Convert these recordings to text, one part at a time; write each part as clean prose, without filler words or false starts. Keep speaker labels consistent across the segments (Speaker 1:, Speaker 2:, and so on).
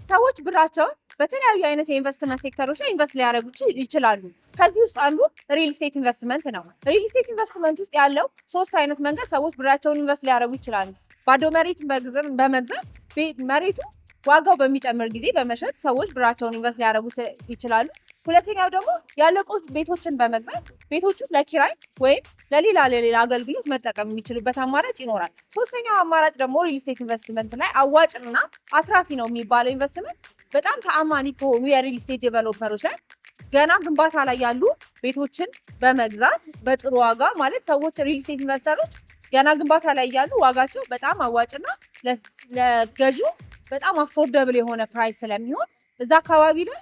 Speaker 1: ሰዎች ብራቸውን በተለያዩ አይነት የኢንቨስትመንት ሴክተሮች ላይ ኢንቨስት ሊያደርጉ ይችላሉ። ከዚህ ውስጥ አንዱ ሪል ስቴት ኢንቨስትመንት ነው። ሪል ስቴት ኢንቨስትመንት ውስጥ ያለው 3 አይነት መንገድ ሰዎች ብራቸውን ኢንቨስት ሊያደርጉ ይችላሉ። ባዶ መሬት በመግዛት መሬቱ ዋጋው በሚጨምር ጊዜ በመሸጥ ሰዎች ብራቸውን ኢንቨስት ሊያደርጉ ይችላሉ። ሁለተኛው ደግሞ ያለቁ ቤቶችን በመግዛት ቤቶቹን ለኪራይ ወይም ለሌላ አገልግሎት መጠቀም የሚችሉበት አማራጭ ይኖራል። ሶስተኛው አማራጭ ደግሞ ሪል ስቴት ኢንቨስትመንት ላይ አዋጭና አትራፊ ነው የሚባለው ኢንቨስትመንት በጣም ተአማኒ ከሆኑ የሪል ስቴት ዴቨሎፐሮች ላይ ገና ግንባታ ላይ ያሉ ቤቶችን በመግዛት በጥሩ ዋጋ ማለት ሰዎች ሪል ስቴት ኢንቨስተሮች ገና ግንባታ ላይ ያሉ ዋጋቸው በጣም አዋጭና ለገዢው በጣም አፎርደብል የሆነ ፕራይስ ስለሚሆን እዛ አካባቢ ላይ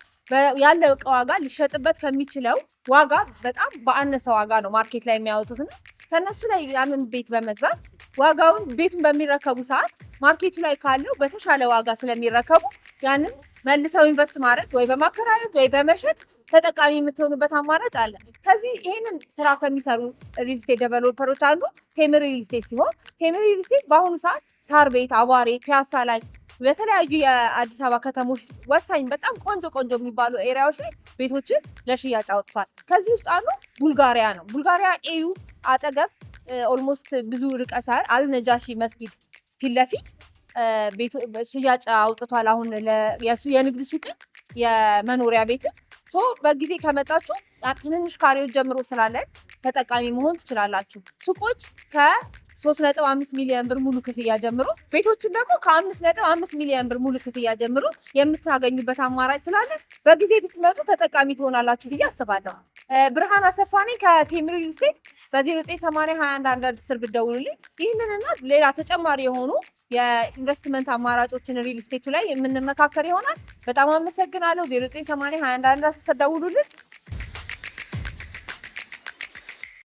Speaker 1: ያለው ዕቃ ዋጋ ሊሸጥበት ከሚችለው ዋጋ በጣም በአነሰ ዋጋ ነው ማርኬት ላይ የሚያወጡትና ከነሱ ላይ ያንን ቤት በመግዛት ዋጋውን ቤቱን በሚረከቡ ሰዓት ማርኬቱ ላይ ካለው በተሻለ ዋጋ ስለሚረከቡ ያንን መልሰው ኢንቨስት ማድረግ ወይ በማከራየት ወይ በመሸጥ ተጠቃሚ የምትሆኑበት አማራጭ አለ። ከዚህ ይሄንን ስራ ከሚሰሩ ሪል ስቴት ዴቨሎፐሮች አንዱ ቴምር ሪል ስቴት ሲሆን ቴምር ሪል ስቴት በአሁኑ ሰዓት ሳር ቤት፣ አዋሬ፣ ፒያሳ ላይ በተለያዩ የአዲስ አበባ ከተሞች ወሳኝ በጣም ቆንጆ የሚባሉ ኤሪያዎች ላይ ቤቶችን ለሽያጭ አውጥቷል። ከዚህ ውስጥ አንዱ ቡልጋሪያ ነው። ቡልጋሪያ ኤዩ አጠገብ ኦልሞስት ብዙ ርቀት ሳይሆን አልነጃሺ መስጊድ ፊት ለፊት ሽያጭ አውጥቷል። አሁን የንግድ ሱቅ የመኖሪያ ቤት በጊዜ ከመጣችሁ ትንንሽ ካሬዎች ጀምሮ ስላለን ተጠቃሚ መሆን ትችላላችሁ። ሱቆች ከ3.5 ሚሊዮን ብር ሙሉ ክፍያ ጀምሮ ቤቶችን ደግሞ ከ5.5 ሚሊዮን ብር ሙሉ ክፍያ ጀምሮ የምታገኙበት አማራጭ ስላለ በጊዜ ብትመጡ ተጠቃሚ ትሆናላችሁ ብዬ አስባለሁ። ብርሃን አሰፋ ነኝ ከቴምር ሪል ስቴት። በ0980211110 ብትደውሉልኝ ይህንንና ሌላ ተጨማሪ የሆኑ የኢንቨስትመንት አማራጮችን ሪል ስቴቱ ላይ የምንመካከር ይሆናል። በጣም አመሰግናለሁ። 0980211110 ደውሉልን።